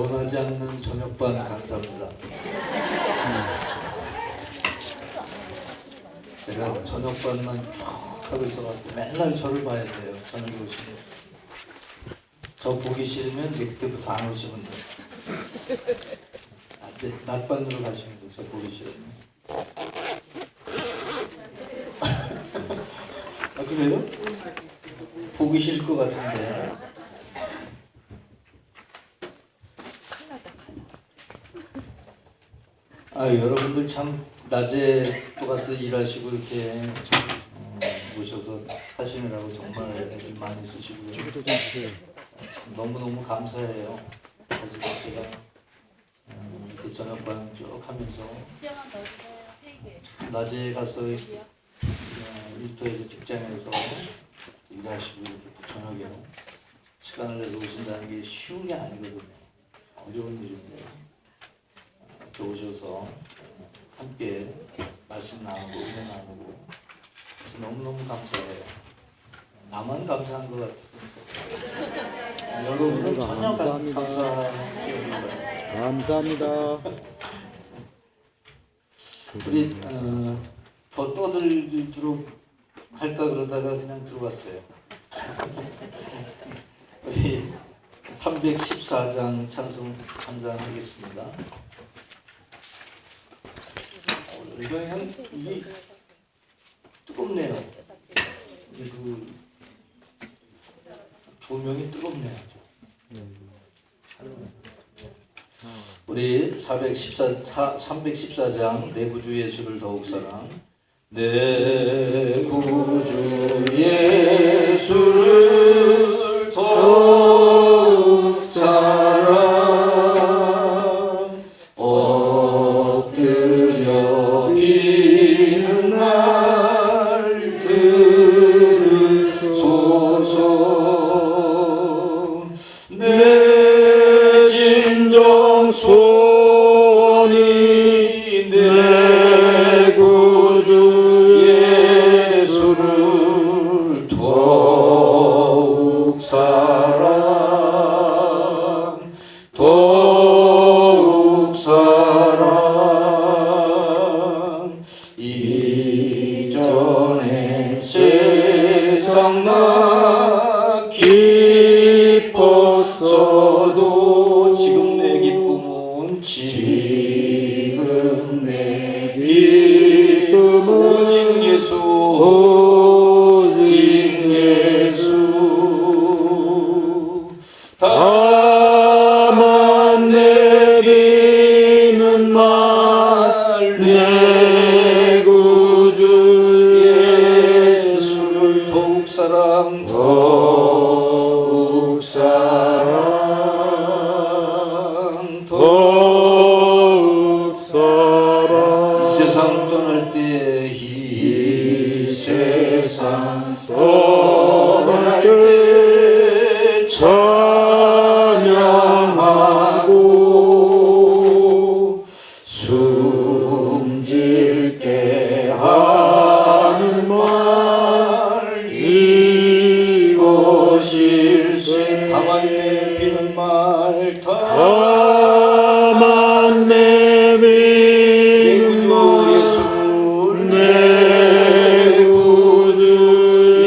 변하지 않는 저녁반 강사입니다. 제가 저녁반만 쭉 하고 있어가지고 맨날 저를 봐야 돼요. 저녁에 오시면. 저 보기 싫으면 이제 그때부터 안 오시면 돼요. 낮반으로 가시면 돼요. 저 보기 싫으면. 아, 그래요? 보기 싫을 것 같은데. 아, 여러분들 참 낮에 또 가서 일하시고 이렇게 모셔서 하시느라고 정말 애들 많이 쓰시고요. 너무너무 감사해요. 그래서 제가 이렇게 저녁반 쭉 하면서 낮에 가서 일터에서 직장에서 일하시고 이렇게 저녁에 시간을 내서 오신다는 게 쉬운 게 아니거든요. 어려운 일인데 이렇게 오셔서 함께 말씀 나누고 은혜 나누고 그래서 너무너무 감사해요. 나만 감사한 것 같아요. 여러분은 전혀 감사한 기억인 거예요. 감사합니다. 우리 더 떠들도록 할까 그러다가 그냥 들어왔어요. 우리 314장 찬송 감상하겠습니다. 이게 뜨겁네요. 이게 조명이 뜨겁네요. 우리 314장 내 구주 예수를 더욱 사랑. 내 구주 예수를 더욱 사랑. 엎드려 기는 날 들으소서. 내 진정 소원이 내 구주 예수를 더욱 사랑. 더욱 사랑. 이전에 세상 나 기뻤어도 지금 내 기쁨은 지금 내 기쁨은 오직 예수 오직 예수. 다만 내리는 말 내 구주 예수를 더욱 사랑. 더욱 사랑. 더욱 사랑. 이 세상 떠날 때 이 세상 떠날 때 찬양하고 숨질게 하는 말 이것일세. 다만 내비는 말 다만 내비는 말 예수 내 구주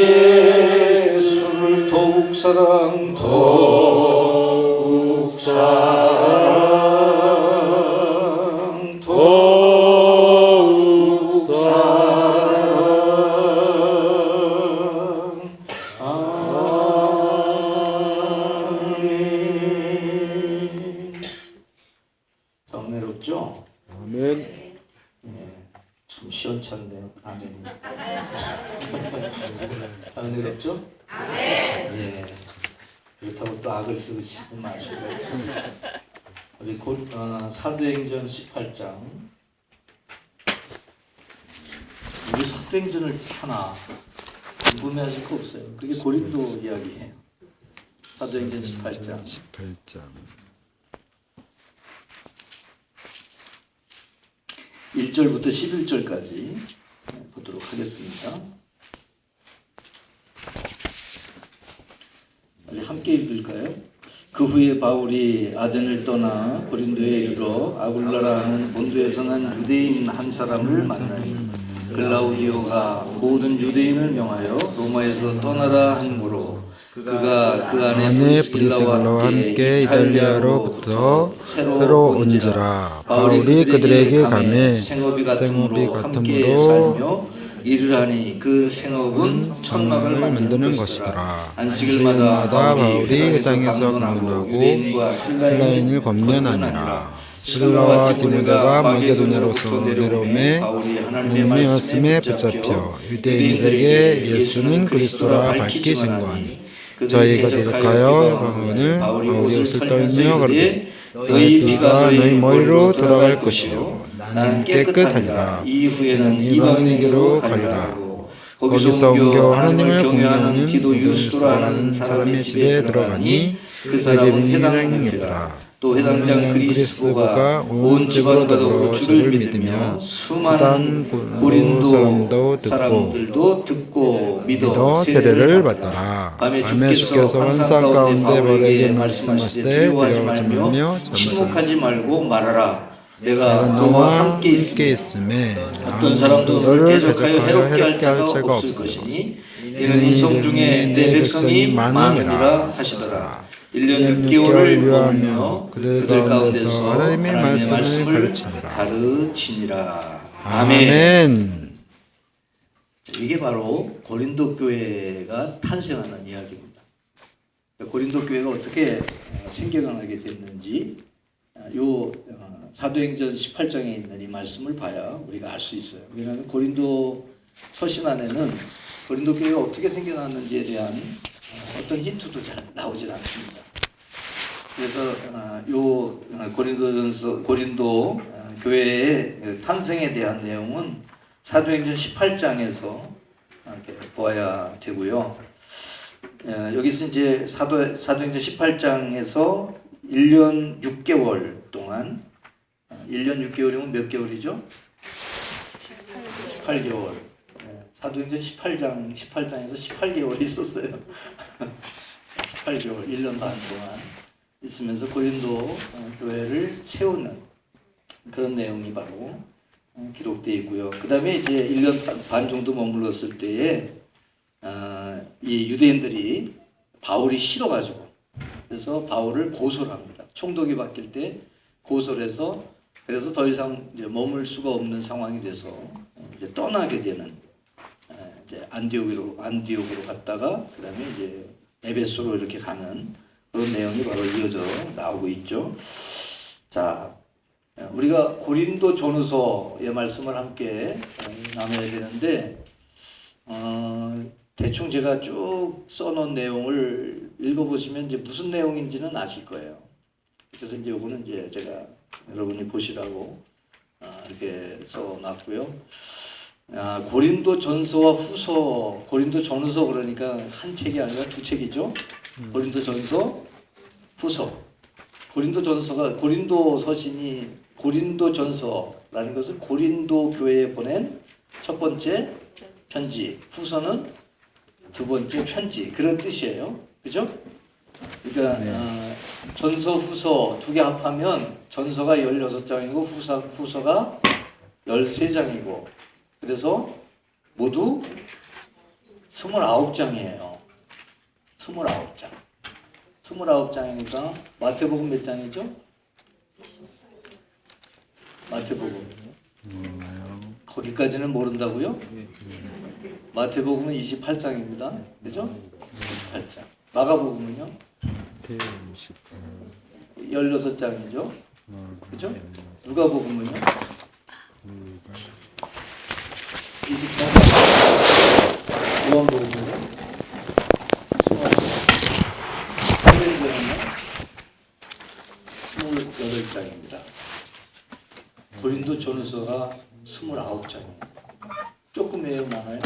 예수를 더욱 사랑. 더욱 사랑. 더욱 사랑. 아멘. 은혜롭죠? 아멘. 참 시원찮네요. 아멘. 은혜롭죠? 예. 그렇다고 또 악을 쓰고 싶은 마시고. 우리 사도행전 18장. 우리 사도행전을 하나 궁금해하실 거 없어요. 그게 고린도 이야기예요. 사도행전 18장. 18장. 1절부터 11절까지 보도록 하겠습니다. 우리 함께 읽을까요? 그 후에 바울이 아덴을 떠나 고린도에 이르러 아굴라라 하는 본도에서 난 유대인 한 사람을 만나니 글라우디오가 모든 유대인을 명하여 로마에서 떠나라 하므로 그가 그 안에 브리스길라와 함께 이탈리아로부터 새로 온지라. 바울이 그들에게 가매 생업이 같음으로 함께 살며 일을 하니 그 생업은 천막을 만드는 것이더라. 안식일마다 바울이 회당에서 강론하고 헬라인을 권면하니라. 실라와 디모데가 마게도냐로서 내려오매 몸의 말씀에 붙잡혀 유대인들에게 예수는 그리스도라 밝히 증거하니 저희가 대적하여 바울을 바울이 옷을 떨며 가로되 너희 피가 너희 머리로 돌아갈 것이요 나는 깨끗하니라. 이후에는 이방인에게로 가리라. 거기서 옮겨 하나님을 공경하는 기도 유스도라는 사람의 집에 들어가니 그 사람은 회당장이었더라. 또 회당장 그리스도가 온 집으로 더불어 주를 믿으며 수많은 고린도 사람들도 듣고 믿어 세례를 받더라. 밤에 주께서 환상 가운데 바울에게 말씀하실 때 두려워하며 침묵하지 말고 말하라. 내가 너와 함께 있음에 어떤 사람도 너를 대적하여 해롭게 할 자가 없을 것이니 이는 이성 중에 내 백성이 많으니라 하시더라. 1년 6개월을 머물며 그들 가운데서 하나님의 말씀을 가르치니라. 아멘. 이게 바로 고린도 교회가 탄생하는 이야기입니다. 고린도 교회가 어떻게 생겨나게 됐는지 요 사도행전 18장에 있는 이 말씀을 봐야 우리가 알 수 있어요. 왜냐하면 고린도 서신 안에는 고린도 교회가 어떻게 생겨났는지에 대한 어떤 힌트도 잘 나오질 않습니다. 그래서 요 고린도 교회의 탄생에 대한 내용은 사도행전 18장에서 이렇게 보아야 되고요. 여기서 이제 사도행전 18장에서 1년 6개월 동안 1년 6개월이면 몇 개월이죠? 18개월. 사도행전 18장에서 18개월이 있었어요. 18개월, 1년 반 동안 있으면서 고린도 교회를 세우는 그런 내용이 바로 기록되어 있고요. 그 다음에 이제 1년 반 정도 머물렀을 때에 이 유대인들이 바울이 싫어가지고 그래서 바울을 고소를 합니다. 총독이 바뀔 때 고소를 해서 그래서 더 이상 이제 머물 수가 없는 상황이 돼서 이제 떠나게 되는 이제 안디옥으로 갔다가 그다음에 이제 에베소로 이렇게 가는 그런 내용이 바로 이어져 나오고 있죠. 자, 우리가 고린도 전후서의 말씀을 함께 나눠야 되는데 대충 제가 쭉 써놓은 내용을 읽어보시면 이제 무슨 내용인지는 아실 거예요. 그래서 이제 이거는 이제 제가 여러분이 보시라고 이렇게 써놨고요. 고린도 전서와 후서, 고린도 전후서 그러니까 한 책이 아니라 두 책이죠. 고린도 전서, 후서. 고린도 전서가 고린도 서신이 고린도 전서라는 것은 고린도 교회에 보낸 첫 번째 편지, 후서는 두 번째 편지 그런 뜻이에요. 그죠? 그러니까 전서, 후서 두 개 합하면 전서가 16장이고 후서가 13장이고 그래서 모두 29장이에요. 29장. 29장이니까 마태복음 몇 장이죠? 마태복음. 거기까지는 모른다고요? 마태복음은 28장입니다. 그죠? 28장. 마가복음은요? 16장이죠. 그죠? 누가복음은요? 20장. 요한복음은요? 28장입니다. 고린도 전후서가 29장입니다. 조금 외우 많아요?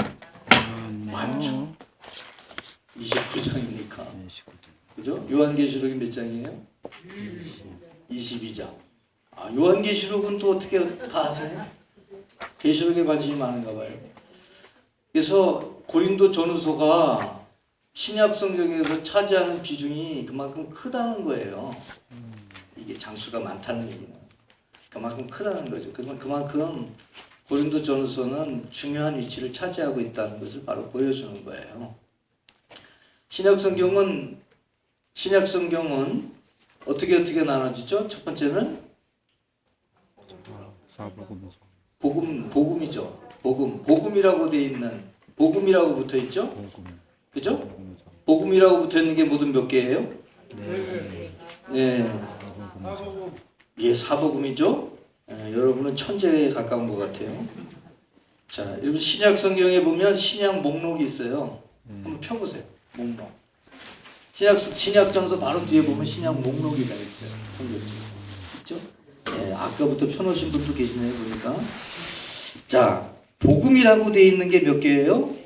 많죠. 29장이니까. 그죠? 요한계시록이 몇 장이에요? 22장. 요한계시록은 또 어떻게 다 아세요? 계시록에 관심이 많은가 봐요. 그래서 고린도 전후서가 신약 성경에서 차지하는 비중이 그만큼 크다는 거예요. 이게 장수가 많다는 얘기는 그만큼 크다는 거죠. 그만큼 고린도전서는 중요한 위치를 차지하고 있다는 것을 바로 보여주는 거예요. 신약 성경은 어떻게 나눠지죠? 첫 번째는 복음이죠. 복음이라고 돼 있는 복음이라고 붙어 있죠. 그죠? 복음이라고 붙어 있는 게 모두 몇 개예요? 네. 예, 사복음이죠. 여러분은 천재에 가까운 것 같아요. 자, 여러분 신약 성경에 보면 신약 목록이 있어요. 한번 펴보세요. 목록. 신약전서 바로 뒤에 보면 신약 목록이 다 있어요. 성경에. 그렇죠? 예, 아까부터 펴놓으신 분도 계시네요, 보니까. 자, 복음이라고 돼 있는 게 몇 개예요?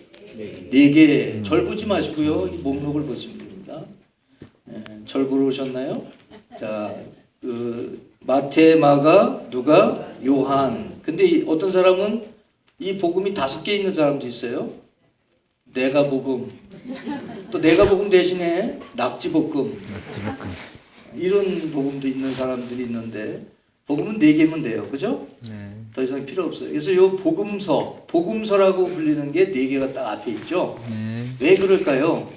4개. 절 보지 마시고요. 이 목록을 보시면 됩니다. 예, 절 보러 오셨나요? 자, 마태, 마가, 누가, 요한. 근데 어떤 사람은 이 복음이 5개 있는 사람도 있어요. 내가 복음. 또 내가 복음 대신에 낙지볶음. 이런 복음도 있는 사람들이 있는데 복음은 4개면 돼요. 그죠? 네. 더 이상 필요 없어요. 그래서 요 복음서라고 불리는 게 4개가 딱 앞에 있죠. 네. 왜 그럴까요?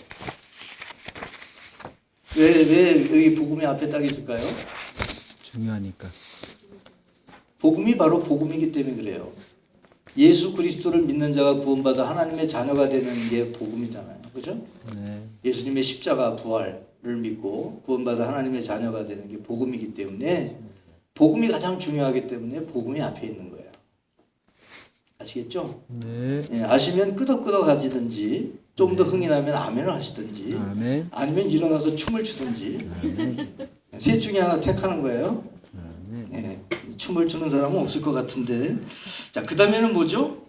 왜 여기 복음이 앞에 딱 있을까요? 중요하니까. 복음이 바로 복음이기 때문에 그래요. 예수 그리스도를 믿는 자가 구원받아 하나님의 자녀가 되는 게 복음이잖아요. 그죠? 네. 예수님의 십자가 부활을 믿고 구원받아 하나님의 자녀가 되는 게 복음이기 때문에 복음이 가장 중요하기 때문에 복음이 앞에 있는 거예요. 아시겠죠? 네. 예, 아시면 끄덕끄덕 하시든지 좀 더 흥이 나면 아멘을 하시든지 아멘. 아니면 일어나서 춤을 추든지 셋 중에 하나 택하는 거예요. 예, 춤을 추는 사람은 없을 것 같은데. 자, 그 다음에는 뭐죠?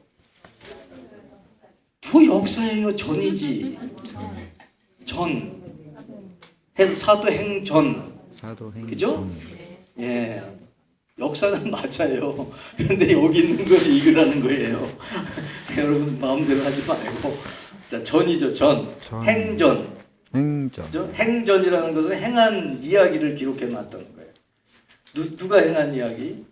역사예요. 전이지. 사도행전. 그죠? 예. 역사는 맞아요. 그런데 여기 있는 걸 읽으라는 거예요. 여러분 마음대로 하지 말고. 자, 전이죠. 행전. 그죠? 행전이라는 것은 행한 이야기를 기록해 놨다는 거예요. 누가 행한 이야기?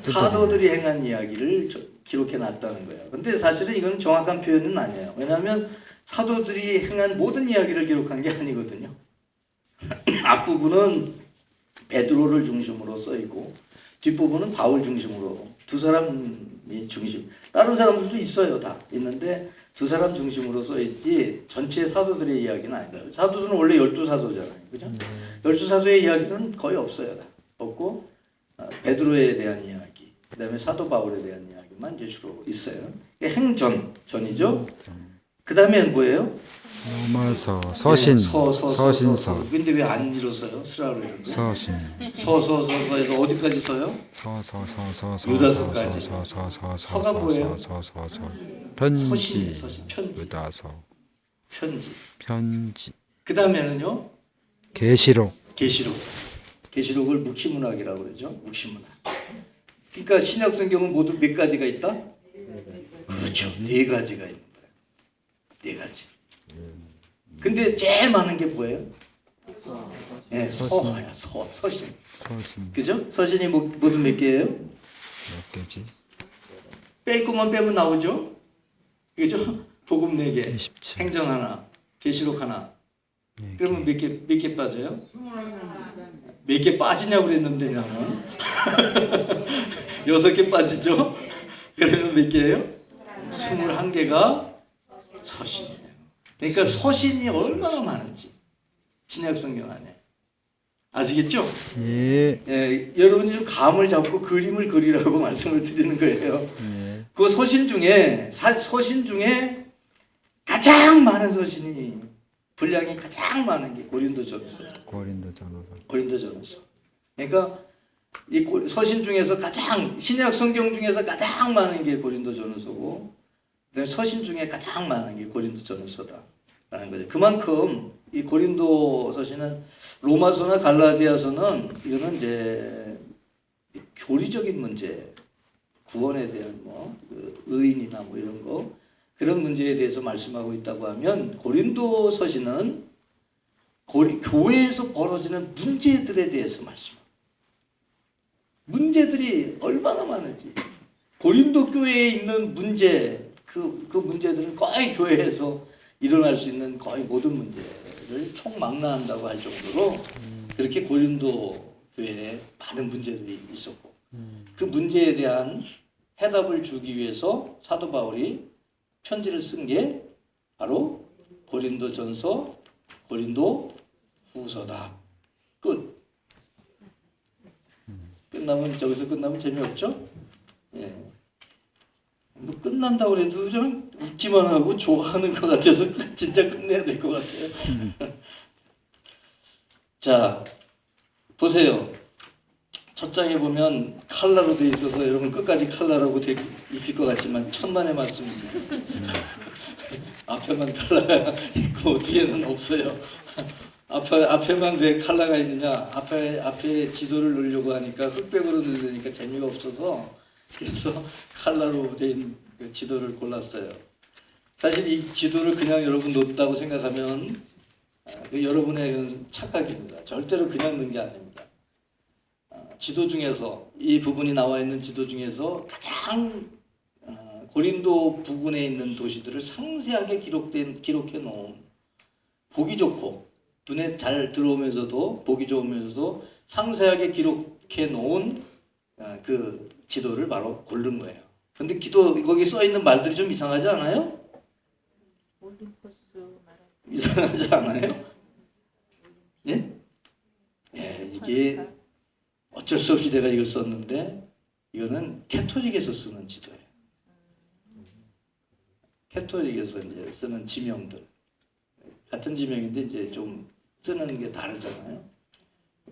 사도들이 행한 이야기를 기록해 놨다는 거예요. 근데 사실은 이건 정확한 표현은 아니에요. 왜냐하면 사도들이 행한 모든 이야기를 기록한 게 아니거든요. 앞부분은 베드로를 중심으로 써있고 뒷부분은 바울 중심으로 두 사람이 중심. 다른 사람들도 있어요. 다 있는데 두 사람 중심으로 써있지 전체 사도들의 이야기는 아니에요. 사도들은 원래 12사도잖아요. 그죠? 12사도의 이야기는 거의 없어요. 다. 없고 베드로에 대한 이야기, 그 다음에 사도 바울에 대한 이야기만 이제 주로 있어요. 행전이죠. 그 다음에는 뭐예요? 로마서, 서신, 서신서. 근데 왜 안 읽었어요? 쓰라고 그러는데. 서신. 서에서 어디까지 써요? 유다서까지. 서가 뭐예요? 편지. 편지. 유다서. 편지. 그 다음에는요? 계시록. 계시록을 묵시문학이라고 그러죠. 묵시문학. 그러니까 신약 성경은 모두 몇 가지가 있다? 그렇죠. 4가지가 있는 거예요. 4가지. 근데 제일 많은 게 뭐예요? 네, 서신. 그죠? 서신이 모두 몇 개예요? 몇 개지? 뺄 것만 빼면 나오죠? 그죠? 복음 4개, 27. 행전 하나, 계시록 하나. 그러면 몇 개 빠져요? 몇 개 빠지냐고 그랬는데 나는 6개 빠지죠? 그러면 몇 개예요? 21개가 서신이에요. 그러니까 서신이 얼마나 많은지 신약 성경 안에 아시겠죠? 예, 여러분이 감을 잡고 그림을 그리라고 말씀을 드리는 거예요. 그 서신 중에 가장 많은 서신이 분량이 가장 많은 게 고린도전서. 그러니까 이 서신 중에서 신약 성경 중에서 가장 많은 게 고린도전서고, 서신 중에 가장 많은 게 고린도전서다라는 거죠. 그만큼 이 고린도서신은 로마서나 갈라디아서는 이거는 이제 교리적인 문제, 구원에 대한 의인이나 이런 거, 그런 문제에 대해서 말씀하고 있다고 하면 고린도 서신은 교회에서 벌어지는 문제들에 대해서 말씀합니다. 문제들이 얼마나 많은지. 고린도 교회에 있는 문제, 그 문제들은 거의 교회에서 일어날 수 있는 거의 모든 문제를 총망라한다고 할 정도로 그렇게 고린도 교회에 많은 문제들이 있었고 그 문제에 대한 해답을 주기 위해서 사도 바울이 편지를 쓴 게 바로 고린도전서, 고린도 후서다. 끝. 저기서 끝나면 재미없죠? 예. 뭐 끝난다고 해도 좀 웃기만 하고 좋아하는 것 같아서 진짜 끝내야 될 것 같아요. 자, 보세요. 첫 장에 보면 칼라로 돼 있어서 여러분 끝까지 칼라라고 돼 있을 것 같지만 천만의 말씀입니다. 앞에만 칼라가 있고 뒤에는 없어요. 앞에만 왜 칼라가 있느냐? 앞에 지도를 넣으려고 하니까 흑백으로 넣으니까 재미가 없어서 그래서 칼라로 된 그 지도를 골랐어요. 사실 이 지도를 그냥 여러분 놓았다고 생각하면 여러분의 착각입니다. 절대로 그냥 넣은 게 아닙니다. 지도 중에서 이 부분이 나와 있는 지도 중에서 가장 고린도 부근에 있는 도시들을 상세하게 기록해 놓은 보기 좋고 눈에 잘 들어오면서도 보기 좋으면서도 상세하게 기록해 놓은 그 지도를 바로 고른 거예요. 근데 거기 써 있는 말들이 좀 이상하지 않아요? 이상하지 않아요? 예? 예, 이게 어쩔 수 없이 내가 이걸 썼는데 이거는 캐토릭에서 쓰는 지도예요. 캐토릭에서 이제 쓰는 지명들 같은 지명인데 이제 좀 쓰는 게 다르잖아요.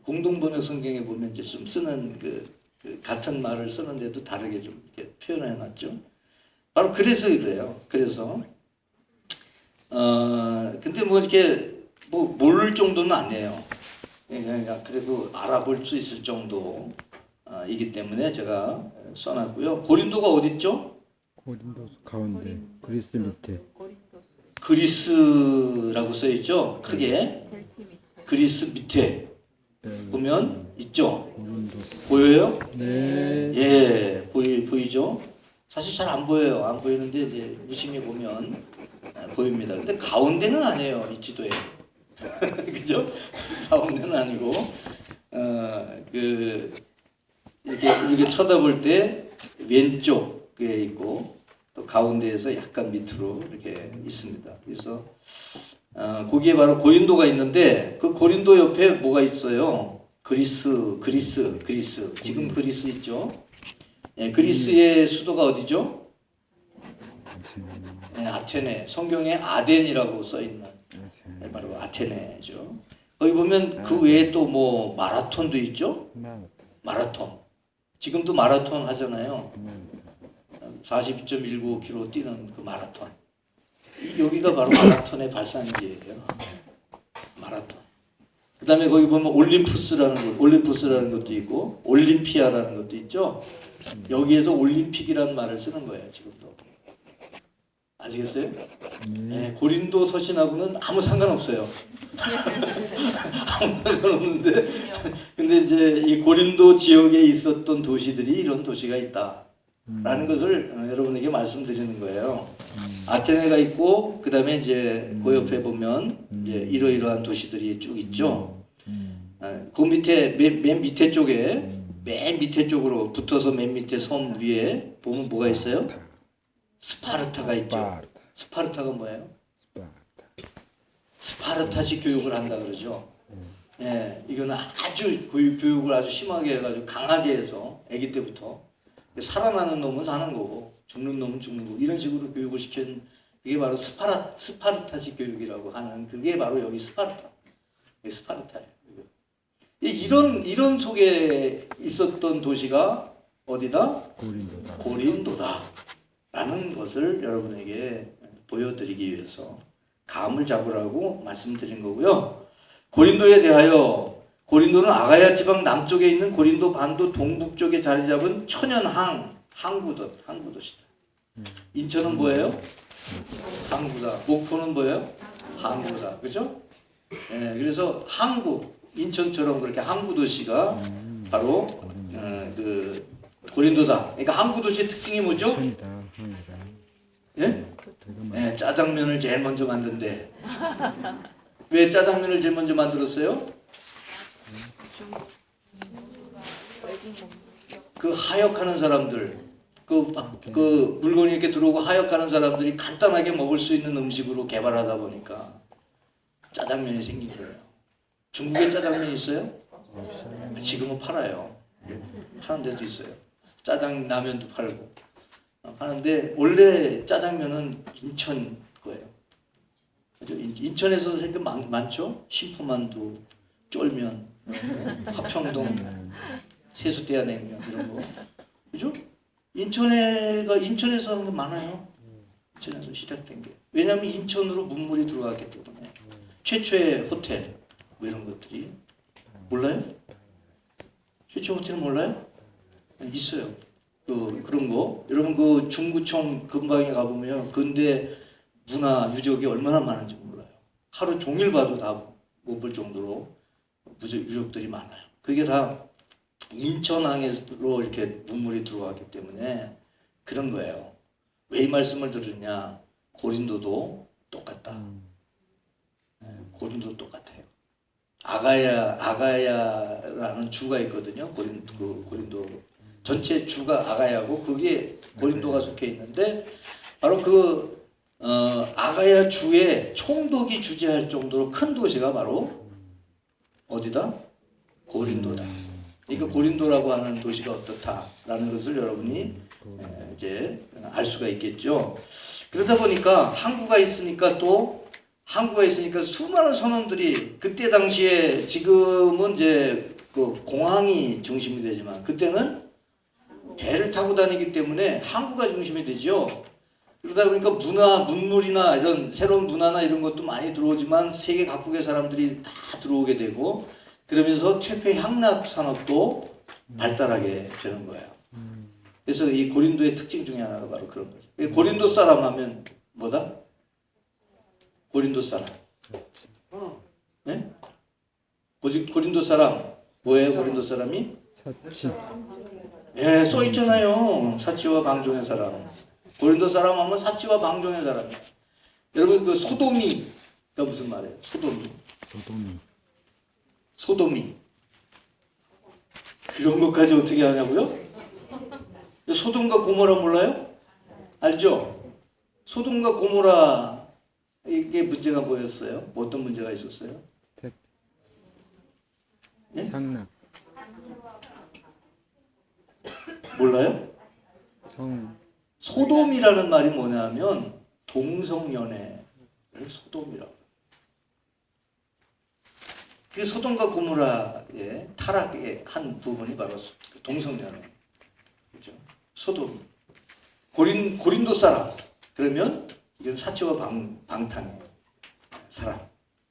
공동번역 성경에 보면 이제 좀 쓰는 그 같은 말을 쓰는데도 다르게 좀 이렇게 표현해 놨죠. 바로 그래서 그래요. 그래서 근데 뭐 이렇게 뭐 모를 정도는 아니에요. 그러니까 그래도 알아볼 수 있을 정도이기 때문에 제가 써놨고요. 고린도가 어디 있죠? 고린도 가운데 그리스 밑에 그리스라고 써 있죠. 크게 그리스 밑에 보면 있죠. 보여요? 네. 예, 보이죠? 사실 잘 안 보여요. 안 보이는데 이제 유심히 보면 보입니다. 근데 가운데는 아니에요. 이 지도에. 그죠? 가운데는 아니고 이렇게 쳐다볼 때 왼쪽에 있고 또 가운데에서 약간 밑으로 이렇게 있습니다. 그래서 거기에 바로 고린도가 있는데 그 고린도 옆에 뭐가 있어요? 그리스. 지금 그리스 있죠? 예, 그리스의 수도가 어디죠? 예, 아테네. 성경에 아덴이라고 써 있는 바로 아테네죠. 거기 보면 그 외에 또 뭐 마라톤도 있죠? 마라톤. 지금도 마라톤 하잖아요. 42.195km 뛰는 그 마라톤. 여기가 바로 마라톤의 발산지예요. 마라톤. 그 다음에 거기 보면 올림푸스라는 것도 있고, 올림피아라는 것도 있죠. 여기에서 올림픽이라는 말을 쓰는 거예요, 지금도. 아시겠어요? 네, 고린도 서신하고는 아무 상관없어요. 아무 상관없는데, 근데 이제 이 고린도 지역에 있었던 도시들이 이런 도시가 있다. 라는 것을 여러분에게 말씀드리는 거예요. 아테네가 있고, 그 다음에 이제 그 옆에 보면 이제 이러이러한 도시들이 쭉 있죠. 그 밑에, 맨 밑에 쪽에, 맨 밑에 쪽으로 붙어서 맨 밑에 섬 위에 보면 뭐가 있어요? 스파르타가 있죠. 스파르타가 뭐예요? 스파르타식 교육을 한다 그러죠. 예, 이거는 아주 교육을 아주 심하게 해가지고 강하게 해서 아기 때부터 살아나는 놈은 사는 거고 죽는 놈은 죽는 거고 이런 식으로 교육을 시킨 그게 바로 스파르타식 교육이라고 하는 그게 바로 여기 스파르타예요. 이런 속에 있었던 도시가 어디다? 고린도다. 라는 것을 여러분에게 보여드리기 위해서 감을 잡으라고 말씀드린 거고요. 고린도에 대하여 고린도는 아가야 지방 남쪽에 있는 고린도 반도 동북쪽에 자리 잡은 천연 항구도시다. 인천은 뭐예요? 항구다. 목포는 뭐예요? 항구다. 그죠? 예, 그래서 항구, 인천처럼 그렇게 항구 도시가 바로 그 고린도다. 그러니까 항구 도시의 특징이 뭐죠? 천이다, 항이다. 예? 예, 짜장면을 제일 먼저 만든대. 왜 짜장면을 제일 먼저 만들었어요? 그 하역하는 사람들, 그 물건이 이렇게 들어오고 하역하는 사람들이 간단하게 먹을 수 있는 음식으로 개발하다 보니까 짜장면이 생긴 거예요. 중국에 짜장면 있어요? 지금은 팔아요. 파는 데도 있어요. 짜장라면도 팔고. 하는데 원래 짜장면은 인천 거예요. 그죠? 인천에서 되게 많죠? 신포만두, 쫄면, 화평동, 세수대야 냉면 이런 거. 그죠? 인천에서 하는 게 많아요. 인천에서 시작된 게. 왜냐하면 인천으로 문물이 들어왔기 때문에. 최초의 호텔 뭐 이런 것들이 몰라요? 최초 호텔은 몰라요? 있어요. 그런 거. 여러분 그 중구청 근방에 가보면 근대 문화 유적이 얼마나 많은지 몰라요. 하루 종일 봐도 다 못 볼 정도로 유적들이 많아요. 그게 다 인천항으로 이렇게 문물이 들어왔기 때문에 그런 거예요. 왜 이 말씀을 들으냐? 고린도도 똑같다. 고린도 똑같아요. 아가야라는 주가 있거든요. 고린도 전체 주가 아가야고 그게 고린도가 속해 있는데 바로 그 아가야 주의 총독이 주재할 정도로 큰 도시가 바로 어디다? 고린도다. 그러니까 고린도라고 하는 도시가 어떻다라는 것을 여러분이 이제 알 수가 있겠죠. 그러다 보니까 항구가 있으니까 수많은 선원들이 그때 당시에 지금은 이제 그 공항이 중심이 되지만 그때는 배를 타고 다니기 때문에 항구가 중심이 되죠. 그러다 보니까 문물이나 이런 새로운 문화나 이런 것도 많이 들어오지만 세계 각국의 사람들이 다 들어오게 되고 그러면서 퇴폐 향락 산업도 발달하게 되는 거예요. 그래서 이 고린도의 특징 중에 하나가 바로 그런 거죠. 고린도 사람 하면 뭐다? 고린도 사람. 네? 고린도 사람. 뭐예요, 고린도 사람이? 사치. 예, 써 있잖아요. 사치와 방종의 사람. 고린도 사람 하면 사치와 방종의 사람이에요. 여러분, 그 소돔이가 무슨 말이에요? 소돔이. 이런 것까지 어떻게 하냐고요? 소돔과 고모라 몰라요? 알죠? 소돔과 고모라 이게 문제가 뭐였어요? 어떤 문제가 있었어요? 네? 상납. 몰라요? 소돔이라는 말이 뭐냐면 동성연애를 소돔이라고. 그 소돔과 고모라의 타락의 한 부분이 바로 동성연애. 그죠? 소돔. 고린도 사람. 그러면 이건 사치와 방탕의 사람.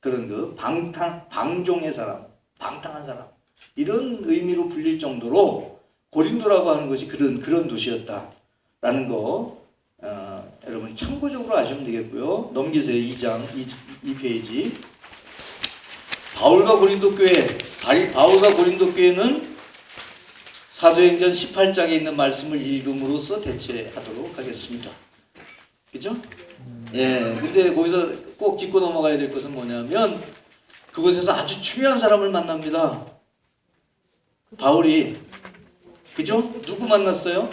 그런 방종의 사람. 방탕한 사람. 이런 의미로 불릴 정도로 고린도라고 하는 것이 그런 도시였다라는 거 여러분 참고적으로 아시면 되겠고요. 넘기세요. 2장 2페이지. 바울과 고린도 교회는 사도행전 18장에 있는 말씀을 읽음으로써 대체하도록 하겠습니다. 그죠? 예. 근데 거기서 꼭 짚고 넘어가야 될 것은 뭐냐면 그곳에서 아주 중요한 사람을 만납니다. 바울이. 그죠? 누구 만났어요?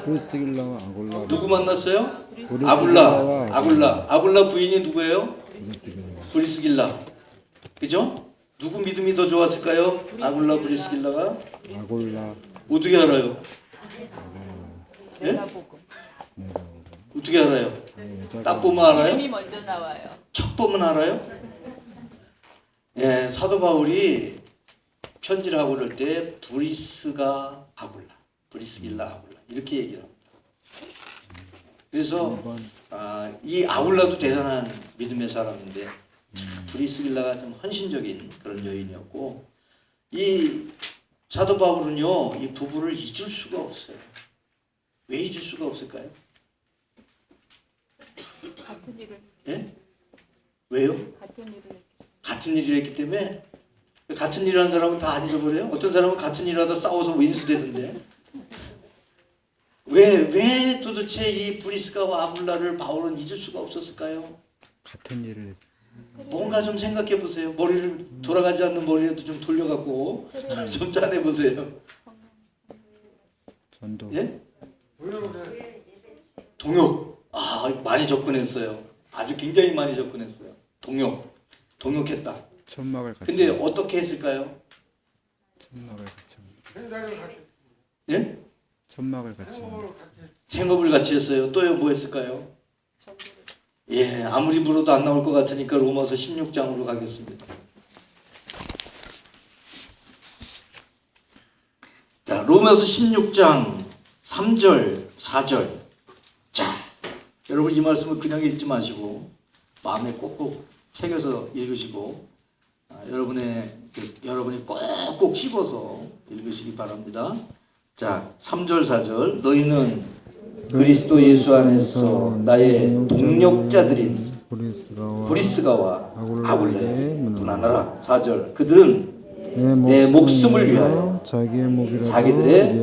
브리스길라와 아굴라. 누구 만났어요? 아굴라 부인이 누구예요? 브리스길라. 그죠? 누구 믿음이 더 좋았을까요? 아굴라 브리스길라가? 아굴라. 어떻게 알아요? 예? 어떻게 알아요? 딱 보면 알아요? 이름이 먼저 나와요. 척 보면 알아요? 예, 사도 바울이 편지를 하고 그럴 때 브리스길라 아굴라 이렇게 얘기를 합니다. 그래서 이 아굴라도 대단한 믿음의 사람인데 브리스길라가 좀 헌신적인 그런 여인이었고 이 사도 바울은요 이 부부를 잊을 수가 없어요. 왜 잊을 수가 없을까요? 같은 일을 예? 왜요? 같은 일을 같은 일을 했기 때문에. 같은 일을 한 사람은 다 안 잊어버려요? 어떤 사람은 같은 일을 하다 싸워서 인수되던데. 왜 도대체 이 브리스가와 아굴라를 바울은 잊을 수가 없었을까요? 같은 일을 했어. 뭔가 좀 생각해 보세요. 머리를 돌아가지 않는 머리라도 좀 돌려갖고 좀 짜내 보세요. 전도. 예? 동역. 아, 많이 접근했어요. 아주 굉장히 많이 접근했어요. 동역했다. 천막을 같이. 근데 어떻게 했을까요? 천막을 같이. 예? 천막을 같이. 생업을 같이 했어요. 또요, 뭐 했을까요? 전도를 예, 아무리 물어도 안 나올 것 같으니까 로마서 16장으로 가겠습니다. 자, 로마서 16장 3절, 4절. 자, 여러분 이 말씀을 그냥 읽지 마시고 마음에 꼭꼭 새겨서 읽으시고 여러분이 꼭꼭 씹어서 읽으시기 바랍니다. 자, 3절, 4절. 너희는 그리스도 예수 안에서 나의 동력자들인 브리스가와 아굴레 문안하라. 4절. 그들은 내 목숨을 위하여 자기들의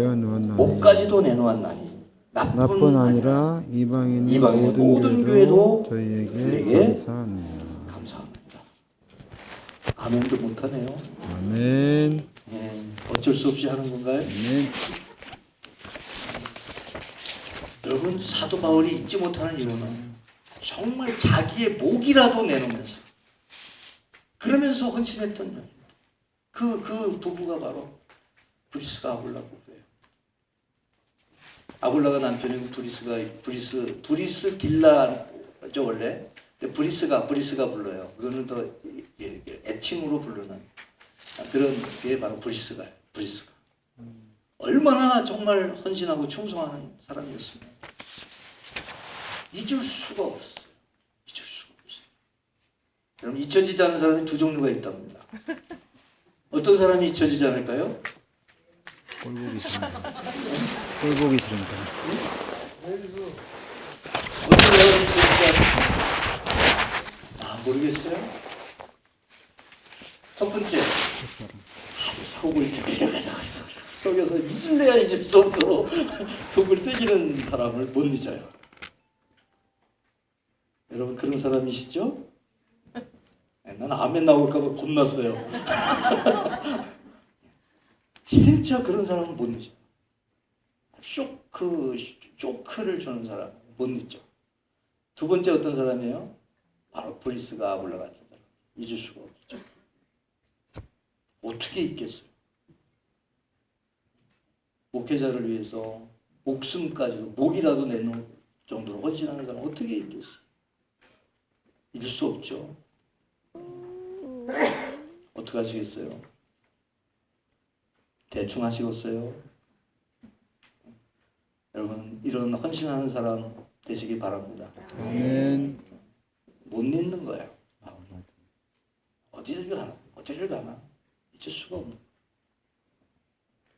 목까지도 내놓았나니 나뿐 아니라 이방인의 모든 교회도 저희에게 감사합니다. 아멘도 못하네요. 아멘. 예, 어쩔 수 없이 하는 건가요? 아멘. 여러분, 사도 바울이 잊지 못하는 이유는 정말 자기의 목이라도 내놓으면서 그러면서 헌신했던 일. 그 부부가 바로 브리스가 아굴라 부부예요. 아굴라가 남편이고 브리스 길라죠 원래. 근데 브리스가 불러요. 그거는 더 애칭으로 부르는 그런 게 바로 브리스가. 얼마나 정말 헌신하고 충성하는 사람이었습니다. 잊을 수가 없어요. 여러분, 잊혀지지 않는 사람이 두 종류가 있답니다. 어떤 사람이 잊혀지지 않을까요? 꼴보기 싫은 꼴보기 싫은 사람. 어떤 사람이 잊혀지지 않을까요? 모르겠어요. 첫 번째, 속을 속여서 잊을래야 잊을 수 없도록 속을 새기는 사람을 못 잊어요. 여러분 그런 사람이시죠? 난 아멘 나올까봐 겁났어요. 진짜 그런 사람은 못 잊어요. 쇼크를 주는 사람 못 잊죠. 두 번째 어떤 사람이에요? 바로 브리스가 올라간 사람. 잊을 수가 없죠. 어떻게 잊겠어요? 목회자를 위해서 목숨까지도 목이라도 내놓을 정도로 헌신하는 사람 어떻게 잊겠어요? 잊을 수 없죠. 어떻게 하시겠어요? 대충 하시겠어요? 여러분 이런 헌신하는 사람 되시기 바랍니다. 아멘. 못 잊는 거예요. 어디를 가나 잊을 수가 없는 거예요.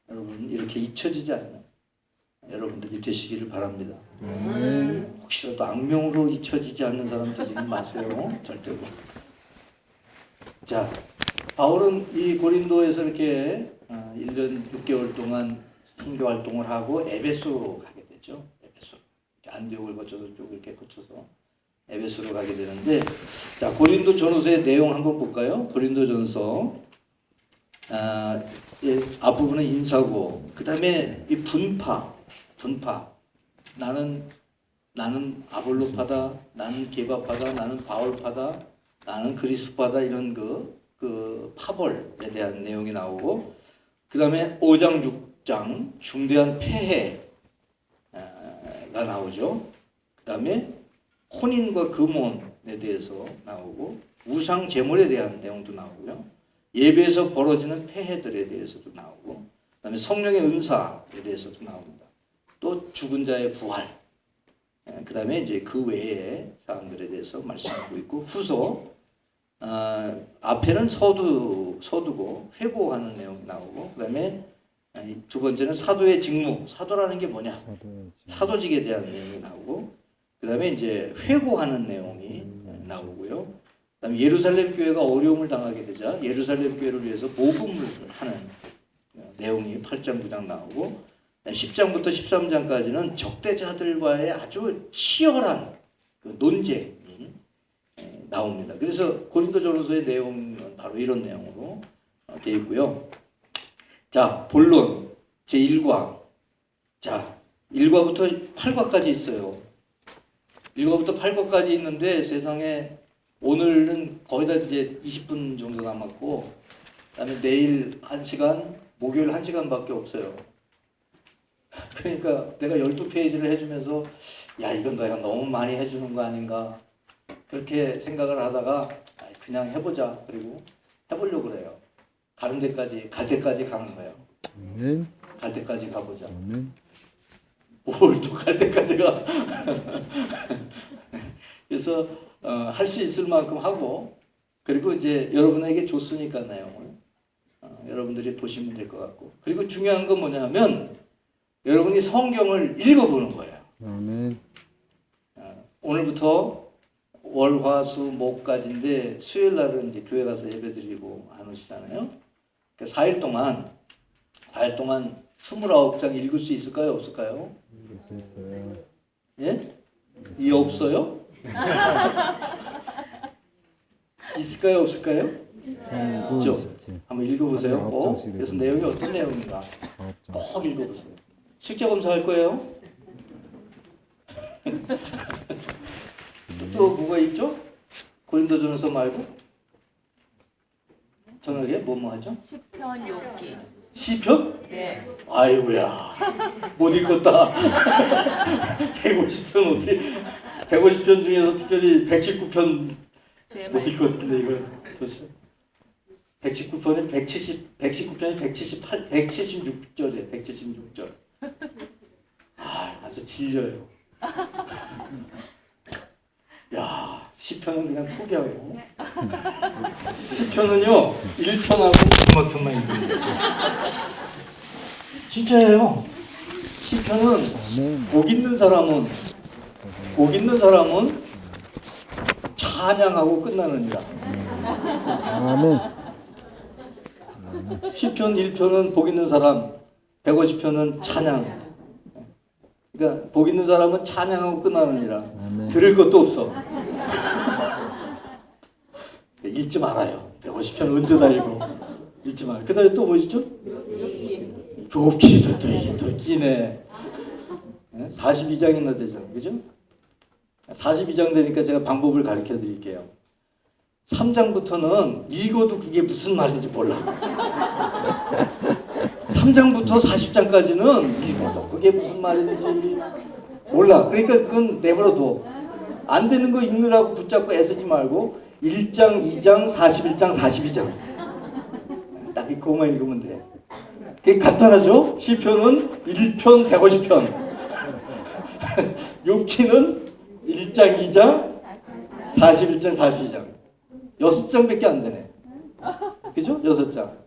여러분 이렇게 잊혀지지 않는 여러분들이 되시기를 바랍니다. 혹시라도 악명으로 잊혀지지 않는 사람 되지는 마세요. 절대로. 자, 바울은 이 고린도에서 이렇게 1년 6개월 동안 선교 활동을 하고 에베소로 가게 되죠. 에베소. 안디옥을 거쳐서 쭉 이렇게 거쳐서 에베소로 가게 되는데, 자, 고린도 전서의 내용 한번 볼까요? 고린도 전서. 앞부분은 인사고, 그 다음에 이 분파. 나는 아볼로파다, 나는 게바파다, 나는 바울파다, 나는 그리스파다, 이런 그 파벌에 대한 내용이 나오고, 그 다음에 5장, 6장, 중대한 폐해가 나오죠. 그 다음에 혼인과 금혼에 대해서 나오고, 우상 제물에 대한 내용도 나오고요. 예배에서 벌어지는 폐해들에 대해서도 나오고, 그 다음에 성령의 은사에 대해서도 나옵니다. 또 죽은 자의 부활, 그 다음에 이제 그 외의 사람들에 대해서 말씀하고 있고, 후서, 앞에는 서두고 회고하는 내용이 나오고, 그 다음에 두 번째는 사도의 직무, 사도라는 게 뭐냐? 사도직에 대한 내용이 나오고, 그 그 다음에 이제 회고하는 내용이 나오고요. 그 다음에 예루살렘 교회가 어려움을 당하게 되자 예루살렘 교회를 위해서 모금을 하는 내용이 8장 9장 나오고 10장부터 13장까지는 적대자들과의 아주 치열한 그 논쟁이 나옵니다. 그래서 고린도전서의 내용은 바로 이런 내용으로 되어 있고요. 자, 본론 제1과. 자, 1과부터 8과까지 있어요. 1과부터 8과까지 있는데 세상에 오늘은 거의 다 이제 20분 정도 남았고, 그다음에 내일 1시간, 목요일 1시간밖에 없어요. 그러니까 내가 12페이지를 해주면서 야, 이건 내가 너무 많이 해주는 거 아닌가 그렇게 생각을 하다가 그냥 해보자. 그리고 해보려고 그래요. 가는 데까지, 갈 때까지 가는 거예요. 아멘. 갈 때까지 가보자. 아멘. 뭘 또 갈 때까지 가. 그래서 할 수 있을 만큼 하고, 그리고 이제 여러분에게 줬으니까 내용을 여러분들이 보시면 될 것 같고, 그리고 중요한 건 뭐냐면 여러분이 성경을 읽어보는 거예요. 아멘. 오늘부터 월, 화, 수, 목까지인데 수요일 날은 이제 교회 가서 예배드리고 안 오시잖아요. 그러니까 4일 동안 29장 읽을 수 있을까요? 없을까요? 예? 이 없어요? 있을까요? 없을까요? 있죠? 한번 읽어보세요. 꼭. 그래서 내용이 어떤 내용인가 꼭 읽어보세요. 실제 검사할 거예요. 또 뭐가 있죠? 고린도전서 말고 저녁에 뭐뭐 하죠? 시편 욥기. 시편? 네. 아이고야 못 읽었다. 150편 어떻게 150편 중에서 특별히 119편 못 읽었는데 이거 도대체 119편이 119편이 176절이에요. 176절. 아주 질려요. 야, 시편은 그냥 포기하고. 시편은요, 1편하고 마지막편만 읽는 거예요. 진짜예요. 시편은 복 있는 사람은 찬양하고 끝나느니라. 아멘. 시편 1편은 복 있는 사람, 150편은 찬양. 그러니까 복 있는 사람은 찬양하고 끝나느니라. 아멘. 들을 것도 없어. 읽지 말아요. 150편 언제 다 읽어. 읽지 말아요. 그 다음에 또 뭐 있죠? 욥기도 또 이게 또 끼네. 42장이나 되죠. 그죠? 42장 되니까 제가 방법을 가르쳐 드릴게요. 3장부터는 읽어도 그게 무슨 말인지 몰라. 3장부터 40장까지는 읽어도 그게 무슨 말인지 몰라. 그러니까 그건 내버려둬. 안 되는 거 읽느라고 붙잡고 애쓰지 말고 1장, 2장, 41장, 42장 딱 그거만 읽으면 돼. 그게 간단하죠? 시편은 1편, 150편 욥기는 1장, 2장, 41장, 42장 6장밖에 안 되네. 그죠? 6장.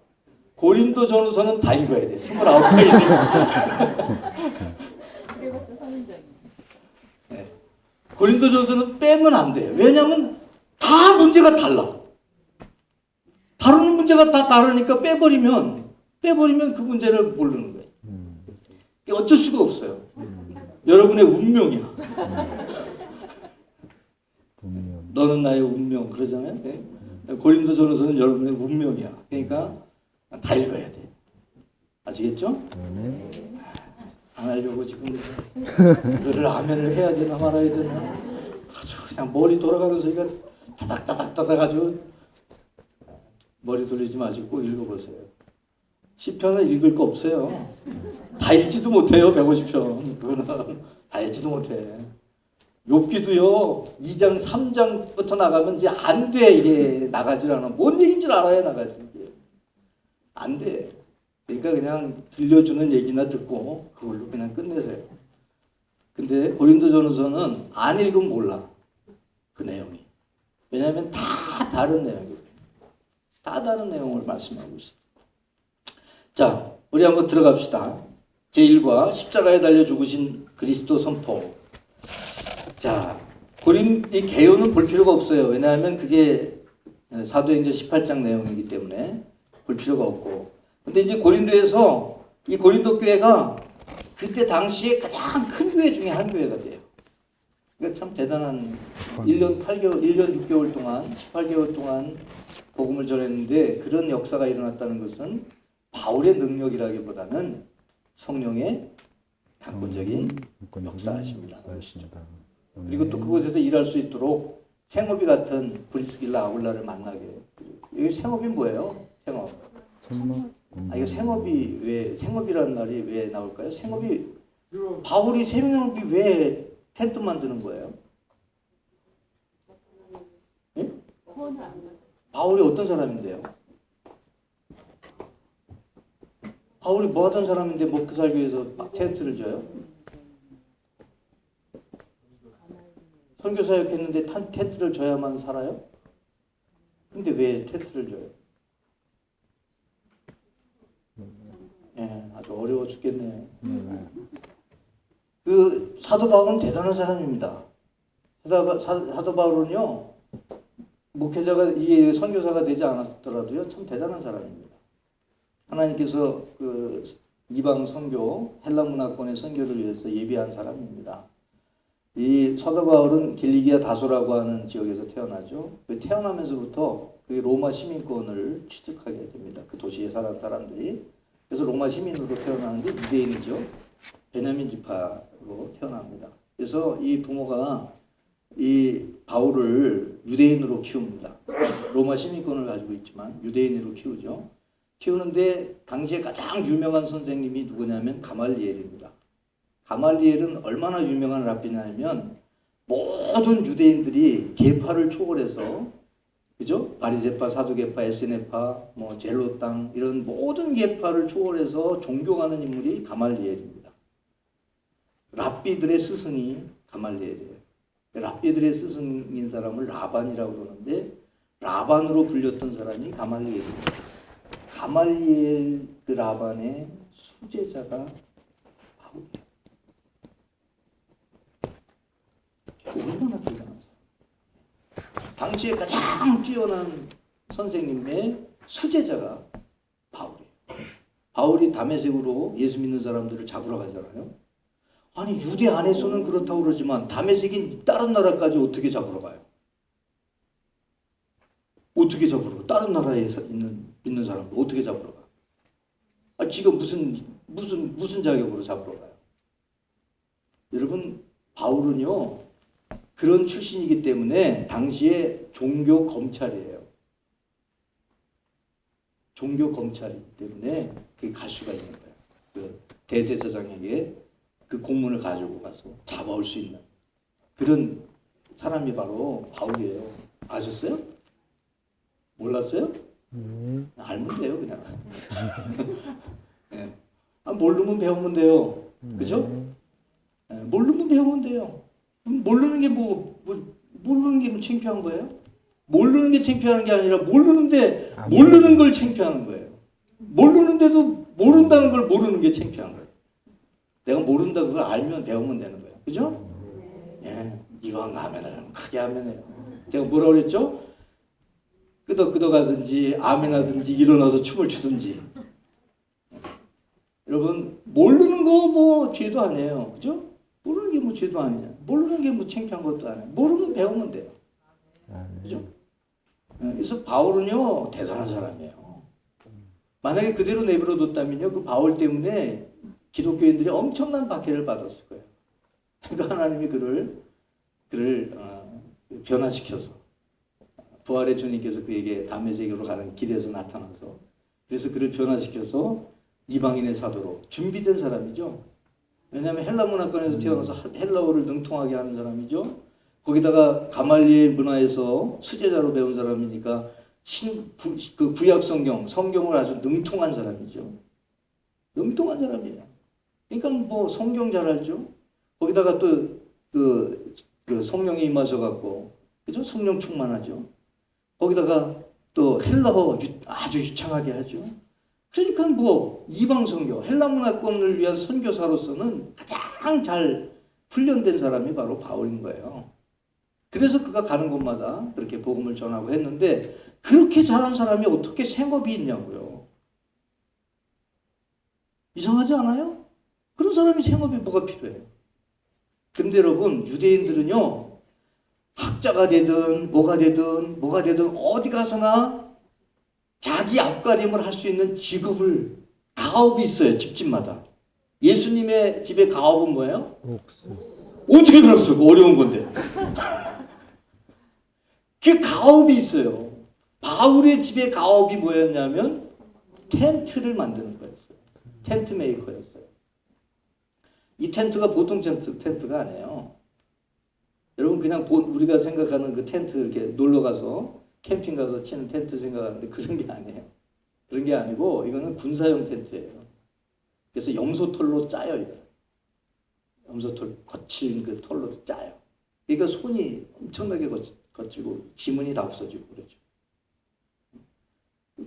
고린도 전후서는 다 읽어야 돼. 29장인데. 네. 고린도 전후서는 빼면 안 돼요. 왜냐하면 다 문제가 달라. 다루는 문제가 다 다르니까 빼버리면 그 문제를 모르는 거예요. 어쩔 수가 없어요. 여러분의 운명이야. 너는 나의 운명 그러잖아요. 네? 고린도 전후서는 여러분의 운명이야. 그러니까 다 읽어야 돼. 아시겠죠? 안 하려고 지금 이거를 아멘을 해야 되나 말아야 되나 아주 그냥 머리 돌아가는 소리가 따닥따닥따닥 아주 머리 돌리지 마시고 꼭 읽어보세요. 시편은 읽을 거 없어요. 다 읽지도 못해요. 150편 그거는 다 읽지도 못해. 욥기도요 2장 3장부터 나가면 이제 안 돼. 이게 나가질 않아. 뭔 얘기인지 알아야 나가지. 이게 안 돼. 그러니까 그냥 들려주는 얘기나 듣고 그걸로 그냥 끝내세요. 근데 고린도전후서는 안 읽으면 몰라. 그 내용이. 왜냐하면 다 다른 내용이에요. 다 다른 내용을 말씀하고 있어요. 자, 우리 한번 들어갑시다. 제1과 십자가에 달려 죽으신 그리스도 선포. 자, 자, 이 개요는 볼 필요가 없어요. 왜냐하면 그게 사도행전 18장 내용이기 때문에 볼 필요가 없고. 근데 이제 고린도에서 이 고린도 교회가 그때 당시에 가장 큰 교회 중에 한 교회가 돼요. 그러니까 참 대단한 1년 8개월, 1년 6개월 동안, 18개월 동안 복음을 전했는데 그런 역사가 일어났다는 것은 바울의 능력이라기보다는 성령의 강권적인 역사하십니다. 그리고 또 그곳에서 일할 수 있도록 생업이 같은 브리스길라 아굴라를 만나게. 여기 생업이 뭐예요? 생업. 이거 생업이라는 말이 왜 나올까요? 생업이, 바울이 생업이 왜 텐트 만드는 거예요? 예? 바울이 어떤 사람인데요? 바울이 뭐 하던 사람인데 먹고 살기 위해서 텐트를 져요? 선교사역 했는데 텐트를 져야만 살아요? 근데 왜 텐트를 져요? 예, 아주 어려워 죽겠네요. 그 사도 바울은 대단한 사람입니다. 사도 바울은요, 목회자가 이 선교사가 되지 않았더라도요, 참 대단한 사람입니다. 하나님께서 그 이방 선교, 헬라 문화권의 선교를 위해서 예비한 사람입니다. 이 사도 바울은 길리기아 다소라고 하는 지역에서 태어나죠. 그 태어나면서부터 그 로마 시민권을 취득하게 됩니다. 그 도시에 사는 사람들이. 그래서 로마 시민으로 태어나는데 유대인이죠. 베냐민 지파로 태어납니다. 그래서 이 부모가 이 바울을 유대인으로 키웁니다. 로마 시민권을 가지고 있지만 유대인으로 키우죠. 키우는데 당시에 가장 유명한 선생님이 누구냐면 가말리엘입니다. 가말리엘은 얼마나 유명한 랍비냐면 모든 유대인들이 계파를 초월해서, 그죠? 바리새파, 사두개파, 에스네파, 뭐 젤로땅 이런 모든 계파를 초월해서 존경하는 인물이 가말리엘입니다. 랍비들의 스승이 가말리엘이에요. 랍비들의 스승인 사람을 라반이라고 그러는데 라반으로 불렸던 사람이 가말리엘입니다. 가말리엘 그 라반의 수제자가 바울이에요. 얼마나 대단하죠. 당시에 가장 뛰어난 선생님의 수제자가 바울이에요. 바울이 다메섹으로 예수 믿는 사람들을 잡으러 가잖아요. 아니 유대 안에서는 그렇다고 그러지만 다메섹인 다른 나라까지 어떻게 잡으러 가요? 어떻게 잡으러 가? 다른 나라에 있는 사람들 어떻게 잡으러 가? 아, 지금 무슨 자격으로 잡으러 가요? 여러분, 바울은요 그런 출신이기 때문에 당시에 종교 검찰이에요. 종교 검찰이기 때문에 그게 갈 수가 있는 거예요. 그 대제사장에게 그 공문을 가지고 가서 잡아올 수 있는 그런 사람이 바로 바울이에요. 아셨어요? 몰랐어요? 알면 돼요, 그냥. 네. 아, 모르면 배우면 돼요. 그죠? 네, 모르면 배우면 돼요. 모르는 게 모르는 게 창피한 거예요? 모르는 게 창피한 게 아니라 모르는 걸 창피하는 거예요. 모르는데도 모른다는 걸 모르는 게 창피한 거예요. 내가 모른다 그걸 알면 배우면 되는 거예요. 그죠? 예, 이왕 하면은 크게 하면은 제가 뭐라 그랬죠? 끄덕끄덕하든지 아멘하든지 일어나서 춤을 추든지. 여러분 모르는 거 뭐 죄도 아니에요. 그죠? 모르는 게 뭐 죄도 아니잖아요. 모르는 게 뭐 창피한 것도 아니에요. 모르면 배우면 돼요. 그죠? 그래서 바울은요 대단한 사람이에요. 만약에 그대로 내버려뒀다면요 그 바울 때문에 기독교인들이 엄청난 박해를 받았을 거예요. 그러니까 하나님이 그를 변화시켜서 부활의 주님께서 그에게 다메섹으로 가는 길에서 나타나서 그래서 그를 변화시켜서 이방인의 사도로 준비된 사람이죠. 왜냐하면 헬라 문화권에서 태어나서 헬라어를 능통하게 하는 사람이죠. 거기다가 가말리엘 문화에서 수제자로 배운 사람이니까 그 구약 성경을 아주 능통한 사람이죠. 능통한 사람이에요. 그러니까 뭐 성경 잘 알죠. 거기다가 또 그 성령이 임하셔 갖고 그죠? 성령 충만하죠. 거기다가 또 헬라어 아주 유창하게 하죠. 그러니까 뭐 이방 선교, 헬라 문화권을 위한 선교사로서는 가장 잘 훈련된 사람이 바로 바울인 거예요. 그래서 그가 가는 곳마다 그렇게 복음을 전하고 했는데 그렇게 잘한 사람이 어떻게 생업이 있냐고요. 이상하지 않아요? 그런 사람이 생업이 뭐가 필요해요? 그런데 여러분, 유대인들은요, 학자가 되든 뭐가 되든 어디 가서나 자기 앞가림을 할 수 있는 직업을, 가업이 있어요. 집집마다. 예수님의 집의 가업은 뭐예요? 어떻게 들었어요? 그거 어려운 건데. 그 가업이 있어요. 바울의 집의 가업이 뭐였냐면 텐트를 만드는 거였어요. 텐트 메이커였어요. 이 텐트가 보통 텐트가 아니에요. 여러분 그냥 우리가 생각하는 그 텐트 이렇게 놀러 가서 캠핑 가서 치는 텐트 생각하는데 그런 게 아니에요. 그런 게 아니고 이거는 군사용 텐트예요. 그래서 염소털로 짜요. 이거. 염소털 거친 그 털로 짜요. 그러니까 손이 엄청나게 거치고 지문이 다 없어지고 그러죠.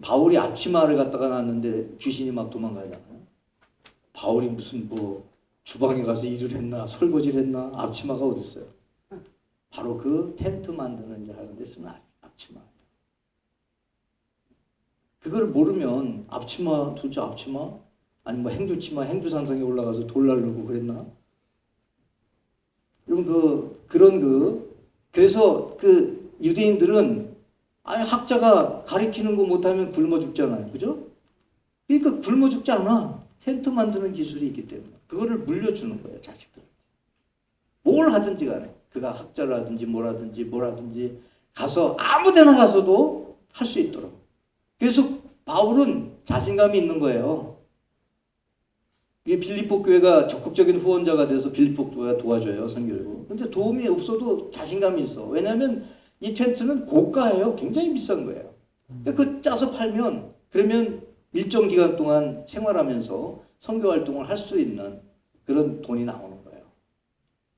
바울이 앞치마를 갖다가 놨는데 귀신이 막 도망가잖아요. 바울이 무슨 뭐 주방에 가서 일을 했나 설거지를 했나 앞치마가 어디 있어요. 바로 그 텐트 만드는 일 하는 데 쓰는 앞치마. 그걸 모르면 앞치마 도대체 앞치마? 아니 뭐 행주치마 행주산성에 올라가서 돌 날르고 그랬나? 여러분 그래서 그 유대인들은 아니 학자가 가리키는 거 못하면 굶어 죽잖아요. 그죠? 그러니까 굶어 죽지 않아. 텐트 만드는 기술이 있기 때문에 그거를 물려주는 거예요. 자식들. 뭘 하든지 간에 그가 학자라든지 뭐라든지 가서 아무 데나 가서도 할 수 있도록. 그래서 바울은 자신감이 있는 거예요. 이게 빌립보 교회가 적극적인 후원자가 돼서 빌립보 교회가 도와줘요. 선교를. 근데 도움이 없어도 자신감이 있어. 왜냐하면 이 텐트는 고가예요. 굉장히 비싼 거예요. 그 짜서 팔면 그러면 일정 기간 동안 생활하면서 선교 활동을 할 수 있는 그런 돈이 나오는 거예요.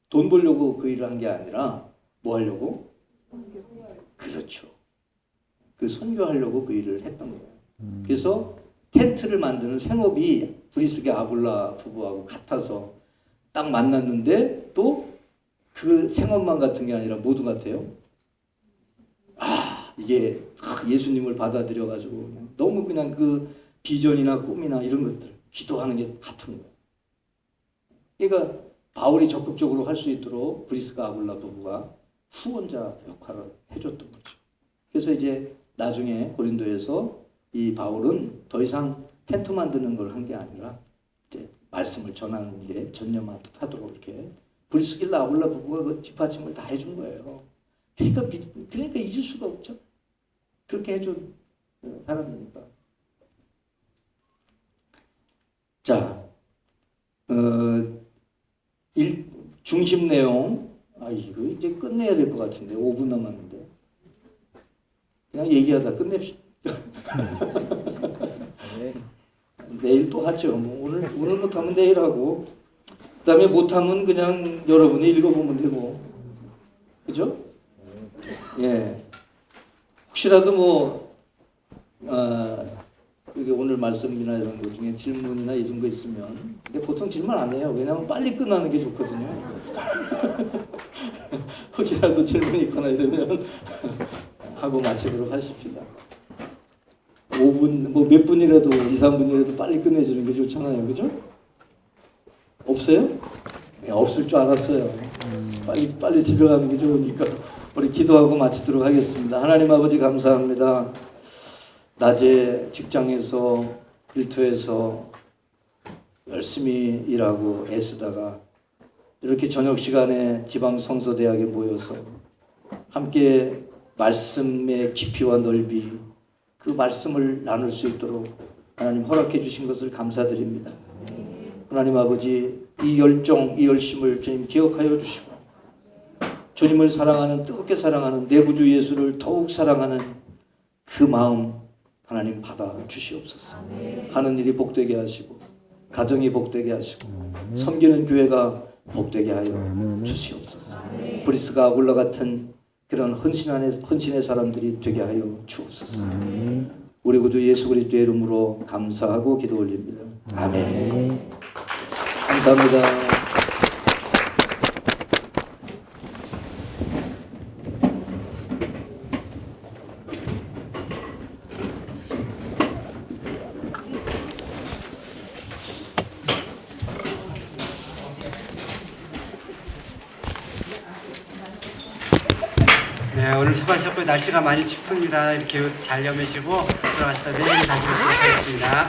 돈 벌려고 그 일을 한 게 아니라 뭐 하려고? 그렇죠. 그 선교하려고 그 일을 했던 거예요. 그래서 텐트를 만드는 생업이 브리스게 아굴라 부부하고 같아서 딱 만났는데 또 그 생업만 같은 게 아니라 모두 같아요. 이게 예수님을 받아들여가지고 너무 그냥 그 비전이나 꿈이나 이런 것들 기도하는 게 같은 거예요. 그러니까 바울이 적극적으로 할 수 있도록 브리스가 아굴라 부부가 후원자 역할을 해줬던 거죠. 그래서 이제 나중에 고린도에서 이 바울은 더 이상 텐트 만드는 걸 한 게 아니라 이제 말씀을 전하는 일에 전념하도록 이렇게 브리스길라 아굴라 부부가 그 뒷받침을 다 해준 거예요. 그러니까 잊을 수가 없죠. 그렇게 해준 사람이니까. 자, 중심 내용. 이거 이제 끝내야 될 것 같은데 5분 남았는데 그냥 얘기하다 끝냅시다. 내일 또 하죠. 뭐 오늘 못하면 내일 하고 그다음에 못하면 그냥 여러분이 읽어보면 되고 그죠? 예. 혹시라도 뭐 이게 오늘 말씀이나 이런 것 중에 질문이나 이런 거 있으면 근데 보통 질문 안 해요. 왜냐하면 빨리 끝나는 게 좋거든요. 혹시라도 질문이 있거나 이러면 하고 마치도록 하십시다. 5분 뭐 몇 분이라도 2, 3분이라도 빨리 끝내주는 게 좋잖아요. 그죠? 없어요? 네, 없을 줄 알았어요. 빨리 집에 가는 게 좋으니까 우리 기도하고 마치도록 하겠습니다. 하나님 아버지 감사합니다. 낮에 직장에서 일터에서 열심히 일하고 애쓰다가 이렇게 저녁 시간에 지방성서대학에 모여서 함께 말씀의 깊이와 넓이 그 말씀을 나눌 수 있도록 하나님 허락해 주신 것을 감사드립니다. 하나님 아버지 이 열정, 이 열심을 주님 기억하여 주시고 주님을 사랑하는 뜨겁게 사랑하는 내 구주 예수를 더욱 사랑하는 그 마음 하나님 받아 주시옵소서. 하는 일이 복되게 하시고 가정이 복되게 하시고 섬기는 교회가 복되게 하여 주시옵소서. 브리스가 아굴라 같은 그런 헌신의 사람들이 되게 하여 주옵소서. 우리 구주 예수 그리스도의 이름으로 감사하고 기도 올립니다. 아멘. 감사합니다. 오늘 수고하셨고 날씨가 많이 춥습니다. 이렇게 잘 여매시고 들어가시다 내일 다시 뵙도록 하겠습니다.